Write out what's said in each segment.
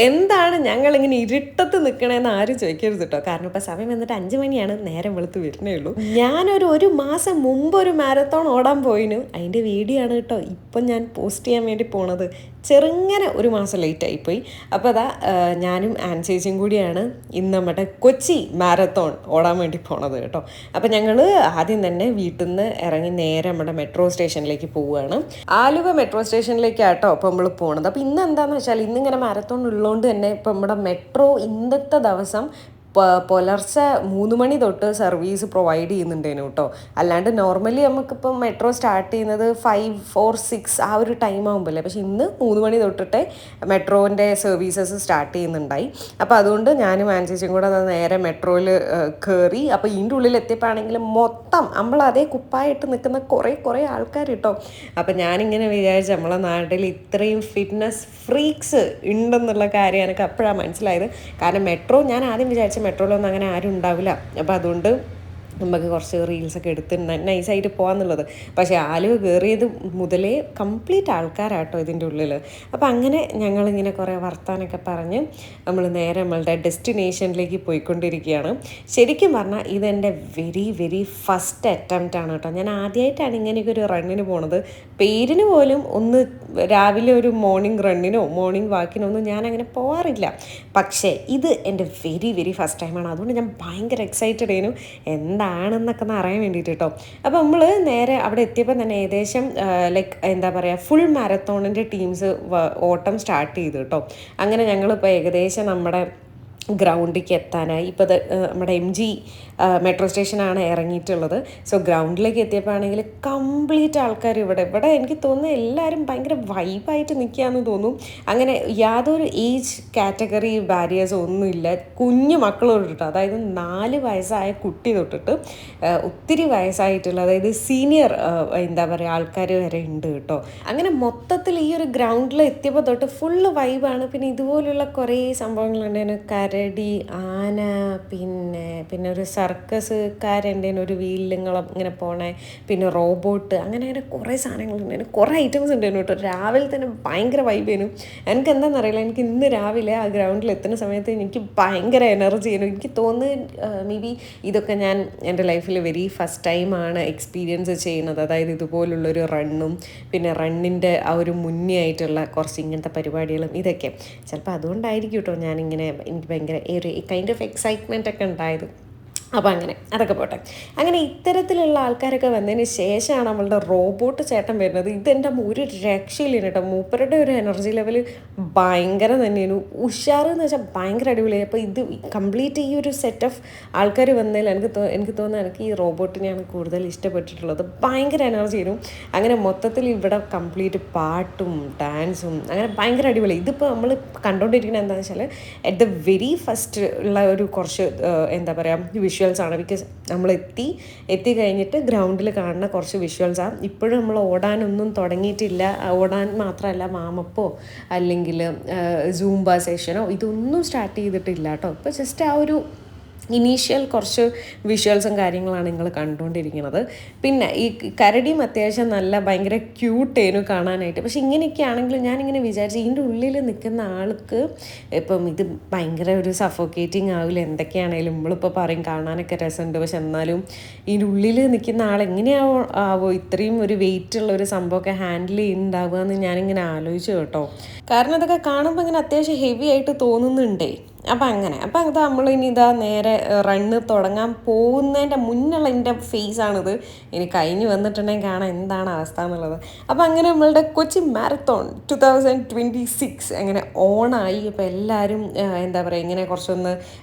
എന്താണ് ഞങ്ങളിങ്ങനെ ഇരുട്ടത്ത് നിൽക്കണേന്ന് ആരും ചോദിക്കരുത് കേട്ടോ. കാരണം ഇപ്പം സമയം വന്നിട്ട് 5 മണിയാണ്, നേരം വെളുത്ത് വരുന്നേ ഉള്ളൂ. ഞാനൊരു മാസം മുമ്പ് ഒരു മാരത്തോൺ ഓടാൻ പോയിന്, അതിൻ്റെ വീഡിയോ ആണ് കേട്ടോ ഇപ്പം ഞാൻ പോസ്റ്റ് ചെയ്യാൻ വേണ്ടി പോണത്. ചെറുങ്ങനെ ഒരു മാസം ലേറ്റ് ആയിപ്പോയി. അപ്പോൾ അതാ ഞാനും ചേച്ചിയും കൂടിയാണ് ഇന്ന് നമ്മുടെ കൊച്ചി മാരത്തോൺ ഓടാൻ വേണ്ടി പോണത് കേട്ടോ. അപ്പോൾ ഞങ്ങൾ ആദ്യം തന്നെ വീട്ടിൽ നിന്ന് ഇറങ്ങി നേരെ നമ്മുടെ മെട്രോ സ്റ്റേഷനിലേക്ക് പോവുകയാണ്. ആലുവ മെട്രോ സ്റ്റേഷനിലേക്കാട്ടോ അപ്പോൾ നമ്മൾ പോണത്. അപ്പോൾ ഇന്ന് എന്താണെന്ന് വെച്ചാൽ ഇന്നിങ്ങനെ മാരത്തോൺ ഉള്ളതുകൊണ്ട് തന്നെ ഇപ്പം നമ്മുടെ മെട്രോ ഇന്നത്തെ ദിവസം പുലർച്ചെ 3 മണി തൊട്ട് സർവീസ് പ്രൊവൈഡ് ചെയ്യുന്നുണ്ടേനു കേട്ടോ. അല്ലാണ്ട് നോർമലി നമുക്കിപ്പം മെട്രോ സ്റ്റാർട്ട് ചെയ്യുന്നത് 5, 4, 6 ആ ഒരു ടൈം ആകുമ്പോഴല്ലേ. പക്ഷെ ഇന്ന് 3 മണി തൊട്ടിട്ടേ മെട്രോൻ്റെ സർവീസസ് സ്റ്റാർട്ട് ചെയ്യുന്നുണ്ടായി. അപ്പോൾ അതുകൊണ്ട് ഞാനും ആൻസിച്ചും കൂടെ നേരെ മെട്രോയിൽ കയറി. അപ്പോൾ ഇതിൻ്റെ ഉള്ളിൽ എത്തിയപ്പോഴാണെങ്കിൽ മൊത്തം നമ്മൾ അതേ കുപ്പായിട്ട് നിൽക്കുന്ന കുറേ ആൾക്കാർ കേട്ടോ. അപ്പോൾ ഞാനിങ്ങനെ വിചാരിച്ചു നമ്മളെ നാട്ടിൽ ഇത്രയും ഫിറ്റ്നസ് ഫ്രീക്സ് ഉണ്ടെന്നുള്ള കാര്യം എനിക്ക് അപ്പോഴാണ് മനസ്സിലായത്. കാരണം മെട്രോ ഞാൻ ആദ്യം വിചാരിച്ച മെട്രോയിലൊന്നും അങ്ങനെ ആരും ഉണ്ടാവില്ല. അപ്പോൾ അതുകൊണ്ട് നമുക്ക് കുറച്ച് റീൽസൊക്കെ എടുത്ത് നൈസായിട്ട് പോകാമെന്നുള്ളത്. പക്ഷേ ആലുവ കയറിയത് മുതലേ കംപ്ലീറ്റ് ആൾക്കാരാട്ടോ ഇതിൻ്റെ ഉള്ളിൽ. അപ്പോൾ അങ്ങനെ ഞങ്ങളിങ്ങനെ കുറേ വർത്താനൊക്കെ പറഞ്ഞ് നമ്മൾ നേരെ നമ്മളുടെ ഡെസ്റ്റിനേഷനിലേക്ക് പോയിക്കൊണ്ടിരിക്കുകയാണ്. ശരിക്കും പറഞ്ഞാൽ ഇതെൻ്റെ വെരി ഫസ്റ്റ് അറ്റംപ്റ്റ് ആണ് കേട്ടോ. ഞാൻ ആദ്യമായിട്ടാണ് ഇങ്ങനെയൊക്കെ ഒരു റണ്ണിന് പോണത്. പേരിന് പോലും ഒന്ന് രാവിലെ ഒരു മോർണിംഗ് റണ്ണിനോ മോർണിംഗ് വാക്കിനോ ഒന്നും ഞാനങ്ങനെ പോകാറില്ല. പക്ഷേ ഇത് എൻ്റെ വെരി ഫസ്റ്റ് ടൈമാണ്. അതുകൊണ്ട് ഞാൻ ഭയങ്കര എക്സൈറ്റഡ് ആയിരുന്നു എന്താണെന്നൊക്കെ ഒന്ന് അറിയാൻ വേണ്ടിയിട്ട് കേട്ടോ. അപ്പോൾ നമ്മൾ നേരെ അവിടെ എത്തിയപ്പോൾ തന്നെ ഏകദേശം ലൈക്ക് എന്താ പറയുക ഫുൾ മാരത്തോണിൻ്റെ ടീംസ് ഓട്ടം സ്റ്റാർട്ട് ചെയ്തു കേട്ടോ. അങ്ങനെ ഞങ്ങളിപ്പോൾ ഏകദേശം നമ്മുടെ ഗ്രൗണ്ടിലേക്ക് എത്താനായി. ഇപ്പോൾ നമ്മുടെ MG മെട്രോ സ്റ്റേഷനാണ് ഇറങ്ങിയിട്ടുള്ളത്. സോ ഗ്രൗണ്ടിലേക്ക് എത്തിയപ്പോൾ ആണെങ്കിൽ കംപ്ലീറ്റ് ആൾക്കാർ ഇവിടെ എനിക്ക് തോന്നുന്നു എല്ലാവരും ഭയങ്കര വൈബായിട്ട് നിൽക്കുകയെന്ന് തോന്നും. അങ്ങനെ യാതൊരു ഏജ് കാറ്റഗറി ബാരിയേഴ്സ് ഒന്നുമില്ല. കുഞ്ഞു മക്കളോട് തൊട്ട്, അതായത് 4 വയസ്സായ കുട്ടി തൊട്ടിട്ട് ഒത്തിരി വയസ്സായിട്ടുള്ള, അതായത് സീനിയർ എന്താ പറയുക ആൾക്കാർ വരെ ഉണ്ട് കേട്ടോ. അങ്ങനെ മൊത്തത്തിൽ ഈ ഒരു ഗ്രൗണ്ടിൽ എത്തിയപ്പോൾ തൊട്ട് ഫുള്ള് വൈബാണ്. പിന്നെ ഇതുപോലുള്ള കുറേ സംഭവങ്ങളുണ്ടായിരുന്നു. കരടി, ആന, പിന്നെ ഒരു സർക്കസുകാരുണ്ടായിരുന്നു, ഒരു വീലിങ്ങളും ഇങ്ങനെ പോണേ, പിന്നെ റോബോട്ട്, അങ്ങനെ കുറേ സാധനങ്ങളുണ്ടായിരുന്നു, കുറേ ഐറ്റംസ് ഉണ്ടായിരുന്നു കേട്ടോ. രാവിലെ തന്നെ ഭയങ്കര വൈബായിരുന്നു. എനിക്ക് എന്താണെന്നറിയില്ല, എനിക്ക് ഇന്ന് രാവിലെ ആ ഗ്രൗണ്ടിൽ എത്തുന്ന സമയത്ത് എനിക്ക് ഭയങ്കര എനർജി ആയിരുന്നു. എനിക്ക് തോന്നുന്നു മേ ബി ഇതൊക്കെ ഞാൻ എൻ്റെ ലൈഫിൽ വെരി ഫസ്റ്റ് ടൈമാണ് എക്സ്പീരിയൻസ് ചെയ്യുന്നത്. അതായത് ഇതുപോലുള്ളൊരു റണ്ണും പിന്നെ റണ്ണിൻ്റെ ആ ഒരു മുന്നേ ആയിട്ടുള്ള കുറച്ച് ഇങ്ങനത്തെ പരിപാടികളും ഇതൊക്കെ. ചിലപ്പോൾ അതുകൊണ്ടായിരിക്കും കേട്ടോ ഞാനിങ്ങനെ എനിക്ക് ഭയങ്കര ഒരു കൈൻഡ് ഓഫ് എക്സൈറ്റ്മെൻ്റ് ഒക്കെ ഉണ്ടായത്. അപ്പോൾ അങ്ങനെ അതൊക്കെ പോട്ടെ. അങ്ങനെ ഇത്തരത്തിലുള്ള ആൾക്കാരൊക്കെ വന്നതിന് ശേഷമാണ് നമ്മളുടെ റോബോട്ട് ചേട്ടൻ വരുന്നത്. ഇതെൻ്റെ ഒരു രക്ഷയില്ല കേട്ടോ. മൂപ്പരുടെ ഒരു എനർജി ലെവൽ ഭയങ്കര തന്നെയാണ്. ഉഷാറെന്ന് വെച്ചാൽ ഭയങ്കര അടിപൊളിയായി. അപ്പോൾ ഇത് കംപ്ലീറ്റ് ഈ ഒരു സെറ്റ് ഓഫ് ആൾക്കാർ വന്നതിൽ എനിക്ക് തോന്നുന്നു എനിക്ക് ഈ റോബോട്ടിനെയാണ് കൂടുതൽ ഇഷ്ടപ്പെട്ടിട്ടുള്ളത്. ഭയങ്കര എനർജി ആയിരുന്നു. അങ്ങനെ മൊത്തത്തിൽ ഇവിടെ കംപ്ലീറ്റ് പാട്ടും ഡാൻസും അങ്ങനെ ഭയങ്കര അടിപൊളി. ഇതിപ്പോൾ നമ്മൾ കണ്ടുകൊണ്ടിരിക്കുന്നത് എന്താണെന്ന് വെച്ചാൽ അറ്റ് ദ വെരി ഫസ്റ്റ് ഉള്ള ഒരു കുറച്ച് എന്താ പറയുക വിഷ്വൽസാണ്. ബിക്കോസ് നമ്മൾ എത്തി കഴിഞ്ഞിട്ട് ഗ്രൗണ്ടിൽ കാണുന്ന കുറച്ച് വിഷ്വൽസാണ്. ഇപ്പോഴും നമ്മൾ ഓടാനൊന്നും തുടങ്ങിയിട്ടില്ല. ഓടാൻ മാത്രമല്ല വാമപ്പോ അല്ലെങ്കിൽ സൂംബ സെഷനോ ഇതൊന്നും സ്റ്റാർട്ട് ചെയ്തിട്ടില്ല കേട്ടോ. ഇപ്പോൾ ജസ്റ്റ് ആ ഒരു ഇനീഷ്യൽ കുറച്ച് വിഷ്വൽസും കാര്യങ്ങളാണ് നിങ്ങൾ കണ്ടുകൊണ്ടിരിക്കുന്നത്. പിന്നെ ഈ കരടിയും അത്യാവശ്യം നല്ല ഭയങ്കര ക്യൂട്ടേനു കാണാനായിട്ട്. പക്ഷെ ഇങ്ങനെയൊക്കെ ആണെങ്കിലും ഞാനിങ്ങനെ വിചാരിച്ചു ഇതിൻ്റെ ഉള്ളിൽ നിൽക്കുന്ന ആൾക്ക് ഇപ്പം ഇത് ഭയങ്കര ഒരു സഫോക്കേറ്റിംഗ് ആവില്ല. എന്തൊക്കെയാണെങ്കിലും നമ്മളിപ്പോൾ പറയും കാണാനൊക്കെ രസമുണ്ട്, പക്ഷെ എന്നാലും ഇതിൻ്റെ ഉള്ളിൽ നിൽക്കുന്ന ആൾ എങ്ങനെയാവോ ഇത്രയും ഒരു വെയിറ്റുള്ള ഒരു സംഭവമൊക്കെ ഹാൻഡിൽ ചെയ്യുന്നുണ്ടാവുക എന്ന് ഞാനിങ്ങനെ ആലോചിച്ചു കേട്ടോ. കാരണം ഇതൊക്കെ കാണുമ്പോൾ ഇങ്ങനെ അത്യാവശ്യം ഹെവി ആയിട്ട് തോന്നുന്നുണ്ടേ. അപ്പം അത് നമ്മളിനി നേരെ റണ്ണ് തുടങ്ങാൻ പോകുന്നതിൻ്റെ മുന്നുള്ള എൻ്റെ ഫേസാണിത്. ഇനി കഴിഞ്ഞ് വന്നിട്ടുണ്ടെങ്കിൽ കാണാൻ എന്താണ് അവസ്ഥ എന്നുള്ളത്. അപ്പം അങ്ങനെ നമ്മളുടെ കൊച്ചി മാരത്തോൺ 2026 അങ്ങനെ ഓണായി. അപ്പോൾ എല്ലാവരും എന്താ പറയുക ഇങ്ങനെ കുറച്ചൊന്ന്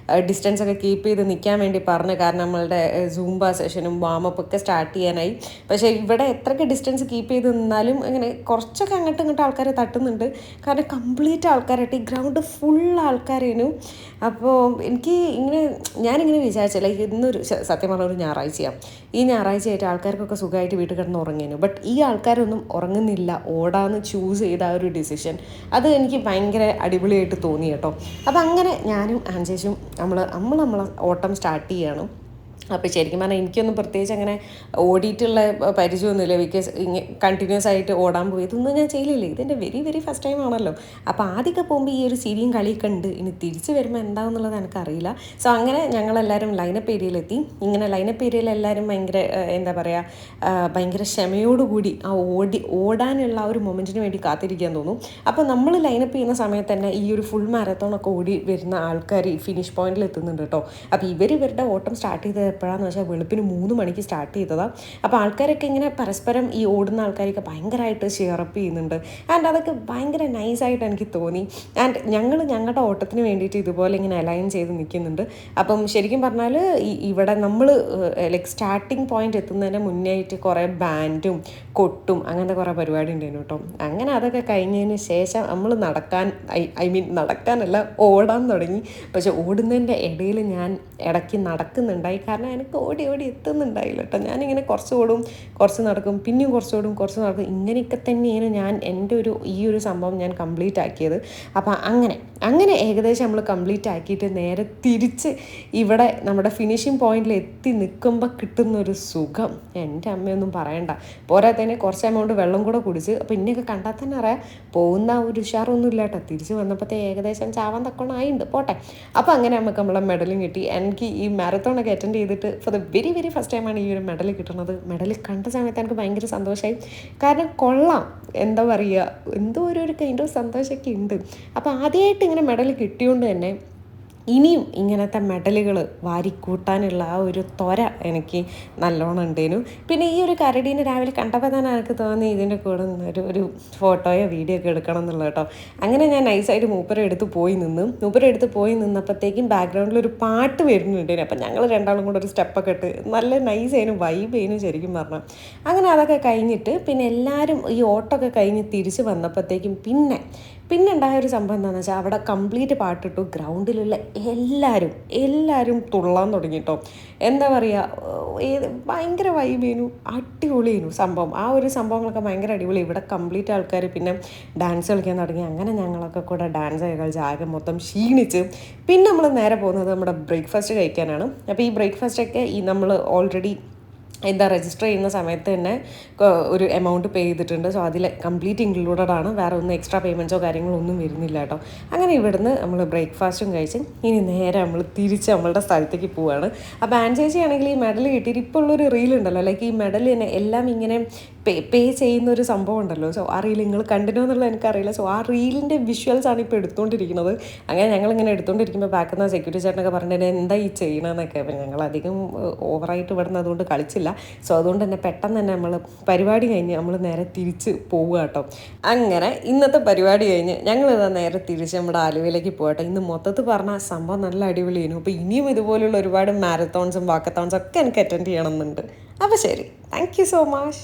ഡിസ്റ്റൻസൊക്കെ കീപ്പ് ചെയ്ത് നിൽക്കാൻ വേണ്ടി പറഞ്ഞു. കാരണം നമ്മളുടെ സൂംബ സെഷനും വാമപ്പൊക്കെ സ്റ്റാർട്ട് ചെയ്യാനായി. പക്ഷേ ഇവിടെ എത്രയൊക്കെ ഡിസ്റ്റൻസ് കീപ്പ് ചെയ്ത് നിന്നാലും അങ്ങനെ കുറച്ചൊക്കെ അങ്ങോട്ടും ഇങ്ങോട്ടും ആൾക്കാരെ തട്ടുന്നുണ്ട്. കാരണം കംപ്ലീറ്റ് ആൾക്കാരായിട്ട് ഈ ഗ്രൗണ്ട് ഫുൾ ആൾക്കാരേനു. അപ്പോൾ ഞാനിങ്ങനെ വിചാരിച്ചില്ല ഇന്നൊരു സത്യം പറഞ്ഞ ഒരു ഞായറാഴ്ചയാണ്. ഈ ഞായറാഴ്ചയായിട്ട് ആൾക്കാർക്കൊക്കെ സുഖമായിട്ട് വീട്ടിൽ കിടന്ന് ഉറങ്ങിയിരുന്നു. ബട്ട് ഈ ആൾക്കാരൊന്നും ഉറങ്ങുന്നില്ല. ഓടാന്ന് ചൂസ് ചെയ്ത ആ ഒരു ഡിസിഷൻ അത് എനിക്ക് ഭയങ്കര അടിപൊളിയായിട്ട് തോന്നി കേട്ടോ. അപ്പം അങ്ങനെ ഞാനും ആൻചേച്ചും നമ്മളെ ഓട്ടം സ്റ്റാർട്ട് ചെയ്യണം. അപ്പോൾ ശരിക്കും പറഞ്ഞാൽ എനിക്കൊന്നും പ്രത്യേകിച്ച് അങ്ങനെ ഓടിയിട്ടുള്ള പരിചയമൊന്നുമില്ല. ബിക്കോസ് കണ്ടിന്യൂസ് ആയിട്ട് ഓടാൻ പോയി ഇതൊന്നും ഞാൻ ചെയ്യില്ല. ഇതെൻ്റെ വെരി വെരി ഫസ്റ്റ് ടൈം ആണല്ലോ. അപ്പോൾ ആദ്യമൊക്കെ പോകുമ്പോൾ ഈ ഒരു ചിരിയും കളിയൊക്കെ ഉണ്ട്. ഇനി തിരിച്ച് വരുമ്പോൾ എന്താണെന്നുള്ളത് എനിക്കറിയില്ല. സോ അങ്ങനെ ഞങ്ങളെല്ലാവരും ലൈനപ്പ് ഏരിയയിലെത്തി. ഇങ്ങനെ ലൈനപ്പ് ഏരിയയിൽ എല്ലാവരും ഭയങ്കര എന്താ പറയുക, ഭയങ്കര ക്ഷമയോടുകൂടി ആ ഓടാനുള്ള ആ ഒരു മൊമെൻറ്റിന് വേണ്ടി കാത്തിരിക്കാൻ തോന്നും. അപ്പോൾ നമ്മൾ ലൈനപ്പ് ചെയ്യുന്ന സമയത്ത് തന്നെ ഈ ഒരു ഫുൾ മാരത്തോണൊക്കെ ഓടി വരുന്ന ആൾക്കാർ ഫിനിഷ് പോയിന്റിൽ എത്തുന്നുണ്ട് കേട്ടോ. അപ്പോൾ ഇവരുടെ ഓട്ടം സ്റ്റാർട്ട് ചെയ്തത് എപ്പോഴാണെന്ന് വെച്ചാൽ വെളുപ്പിന് 3 മണിക്ക് സ്റ്റാർട്ട് ചെയ്തതാണ്. അപ്പോൾ ആൾക്കാരൊക്കെ ഇങ്ങനെ പരസ്പരം ഈ ഓടുന്ന ആൾക്കാരൊക്കെ ഭയങ്കരമായിട്ട് ഷിയറപ്പ് ചെയ്യുന്നുണ്ട്. ആൻഡ് അതൊക്കെ ഭയങ്കര നൈസായിട്ട് എനിക്ക് തോന്നി. ആൻഡ് ഞങ്ങളുടെ ഓട്ടത്തിന് വേണ്ടിയിട്ട് ഇതുപോലെ ഇങ്ങനെ അലൈൻ ചെയ്ത് നിൽക്കുന്നുണ്ട്. അപ്പം ശരിക്കും പറഞ്ഞാൽ ഇവിടെ നമ്മൾ ലൈക്ക് സ്റ്റാർട്ടിങ് പോയിന്റ് എത്തുന്നതിന് മുന്നേ ആയിട്ട് കുറേ ബാൻഡും കൊട്ടും അങ്ങനത്തെ കുറേ പരിപാടി ഉണ്ടായിരുന്നു കേട്ടോ. അങ്ങനെ അതൊക്കെ കഴിഞ്ഞതിന് ശേഷം നമ്മൾ നടക്കാനല്ല ഓടാൻ തുടങ്ങി. പക്ഷെ ഓടുന്നതിൻ്റെ ഇടയിൽ ഞാൻ ഇടയ്ക്ക് നടക്കുന്നുണ്ടായി. കാരണം എനിക്ക് ഓടി എത്തുന്നുണ്ടായില്ല കേട്ടോ. ഞാനിങ്ങനെ കുറച്ച് ഓടും, കുറച്ച് നടക്കും, പിന്നെയും കുറച്ച് ഓടും, കുറച്ച് നടക്കും. ഇങ്ങനെയൊക്കെ തന്നെയാണ് ഞാൻ ഈ ഒരു സംഭവം ഞാൻ കംപ്ലീറ്റ് ആക്കിയത്. അപ്പോൾ അങ്ങനെ ഏകദേശം നമ്മൾ കംപ്ലീറ്റ് ആക്കിയിട്ട് നേരെ തിരിച്ച് ഇവിടെ നമ്മുടെ ഫിനിഷിംഗ് പോയിന്റിൽ എത്തി നിൽക്കുമ്പോൾ കിട്ടുന്നൊരു സുഖം എൻ്റെ അമ്മയൊന്നും പറയണ്ട. പോരാത്തതിന് കുറച്ച് എമൗണ്ട് വെള്ളം കൂടെ കുടിച്ച്. അപ്പോൾ ഇനിയൊക്കെ കണ്ടാൽ തന്നെ അറിയാം പോകുന്ന ഒരു ഉഷാറൊന്നും ഇല്ല കേട്ടോ. തിരിച്ച് വന്നപ്പോഴത്തെ ഏകദേശം ചാവാൻ തക്കോണമായിട്ടുണ്ട്, പോട്ടെ. അപ്പോൾ അങ്ങനെ നമുക്ക് നമ്മളെ മെഡലും കിട്ടി. എനിക്ക് ഈ മാരത്തോണൊക്കെ അറ്റൻഡ് ചെയ്തിട്ട് for the very very first ടൈമാണ് ഈ ഒരു മെഡൽ കിട്ടുന്നത്. മെഡൽ കണ്ട സമയത്ത് എനിക്ക് ഭയങ്കര സന്തോഷമായി. കാരണം കൊള്ളാം, എന്താ പറയുക, എന്തോ ഒരു കൈൻഡ് ഓഫ് സന്തോഷമൊക്കെ ഉണ്ട്. അപ്പോൾ ആദ്യമായിട്ട് ഇങ്ങനെ മെഡൽ കിട്ടിയോണ്ട് തന്നെ ഇനിയും ഇങ്ങനത്തെ മെഡലുകൾ വാരിക്കൂട്ടാനുള്ള ആ ഒരു ത്വര എനിക്ക് നല്ലോണം ഉണ്ടേനു. പിന്നെ ഈ ഒരു കരടീനെ രാവിലെ കണ്ടപ്പോൾ തന്നെ എനിക്ക് തോന്നി ഇതിൻ്റെ കൂടെ ഒരു ഫോട്ടോയോ വീഡിയോ ഒക്കെ എടുക്കണം എന്നുള്ളത് കേട്ടോ. അങ്ങനെ ഞാൻ നൈസായിട്ട് മൂപ്പരെ എടുത്ത് പോയി നിന്നപ്പോഴത്തേക്കും ബാക്ക്ഗ്രൗണ്ടിൽ ഒരു പാട്ട് വരുന്നുണ്ടേനു. അപ്പം ഞങ്ങൾ രണ്ടാളും കൂടെ ഒരു സ്റ്റെപ്പൊക്കെ ഇട്ട് നല്ല നൈസായിരുന്നു, വൈബേനു ശരിക്കും പറഞ്ഞാൽ. അങ്ങനെ അതൊക്കെ കഴിഞ്ഞിട്ട് പിന്നെ എല്ലാവരും ഈ ഓട്ടമൊക്കെ കഴിഞ്ഞ് തിരിച്ച് വന്നപ്പോഴത്തേക്കും പിന്നെ ഉണ്ടായ ഒരു സംഭവം എന്താണെന്ന് വെച്ചാൽ അവിടെ കംപ്ലീറ്റ് പാട്ടിട്ടു. ഗ്രൗണ്ടിലുള്ള എല്ലാവരും തുള്ളാൻ തുടങ്ങി കേട്ടോ. എന്താ പറയുക, ഭയങ്കര വൈബേനു, അടിപൊളിയേനു സംഭവം. ആ ഒരു സംഭവങ്ങളൊക്കെ ഭയങ്കര അടിപൊളി. ഇവിടെ കംപ്ലീറ്റ് ആൾക്കാർ പിന്നെ ഡാൻസ് കളിക്കാൻ തുടങ്ങി. അങ്ങനെ ഞങ്ങളൊക്കെ കൂടെ ഡാൻസ് കളിച്ച് ആകെ മൊത്തം ക്ഷീണിച്ച് പിന്നെ നമ്മൾ നേരെ പോകുന്നത് നമ്മുടെ ബ്രേക്ക്ഫാസ്റ്റ് കഴിക്കാനാണ്. അപ്പോൾ ഈ ബ്രേക്ക്ഫാസ്റ്റൊക്കെ നമ്മൾ ഓൾറെഡി രജിസ്റ്റർ ചെയ്യുന്ന സമയത്ത് തന്നെ ഒരു എമൗണ്ട് പേ ചെയ്തിട്ടുണ്ട്. സോ അതിൽ കംപ്ലീറ്റ് ഇൻക്ലൂഡഡ് ആണ്, വേറെ ഒന്നും എക്സ്ട്രാ പേയ്മെൻറ്റ്സോ കാര്യങ്ങളോ ഒന്നും വരുന്നില്ല കേട്ടോ. അങ്ങനെ ഇവിടുന്ന് നമ്മൾ ബ്രേക്ക്ഫാസ്റ്റും കഴിച്ച് ഇനി നേരെ നമ്മൾ തിരിച്ച് നമ്മളുടെ സ്ഥലത്തേക്ക് പോവുകയാണ്. അപ്പോൾ ആൻചേച്ചി ആണെങ്കിൽ ഈ മെഡൽ കിട്ടിയിട്ട് ഇപ്പോൾ ഉള്ളൊരു റീലുണ്ടല്ലോ, ലൈക്ക് ഈ മെഡൽ തന്നെ എല്ലാം ഇങ്ങനെ പേ ചെയ്യുന്ന ഒരു സംഭവം ഉണ്ടല്ലോ. സോ ആ റീൽ നിങ്ങൾ കണ്ടിനോ എന്നുള്ളത് എനിക്കറിയില്ല. സോ ആ റീലിൻ്റെ വിഷ്വൽസാണ് ഇപ്പോൾ എടുത്തുകൊണ്ടിരിക്കുന്നത്. അങ്ങനെ ഞങ്ങളിങ്ങനെ എടുത്തുകൊണ്ടിരിക്കുമ്പോൾ ബാക്കിൽ നിന്ന് സെക്യൂരിറ്റി ചേട്ടനൊക്കെ പറഞ്ഞിട്ട് എന്താ ഈ ചെയ്യണമെന്നൊക്കെ. അപ്പം ഞങ്ങൾ അധികം ഓവറായിട്ട് ഇവിടുന്ന് അതുകൊണ്ട് കളിച്ചില്ല. സോ അതുകൊണ്ട് തന്നെ പെട്ടെന്ന് തന്നെ നമ്മൾ പരിപാടി കഴിഞ്ഞ് നമ്മൾ നേരെ തിരിച്ച് പോവുക കേട്ടോ. അങ്ങനെ ഇന്നത്തെ പരിപാടി കഴിഞ്ഞ് ഞങ്ങൾ നേരെ തിരിച്ച് നമ്മുടെ ആലുവയിലേക്ക് പോകട്ടെ. ഇന്ന് മൊത്തത്തിൽ പറഞ്ഞാൽ സംഭവം നല്ല അടിപൊളിയായിരുന്നു. അപ്പോൾ ഇനിയും ഇതുപോലുള്ള ഒരുപാട് മാരത്തോൺസും വാക്കത്തോൺസും ഒക്കെ എനിക്ക് അറ്റൻഡ് ചെയ്യണമെന്നുണ്ട്. അപ്പോൾ ശരി, താങ്ക് യു സോ മച്ച്.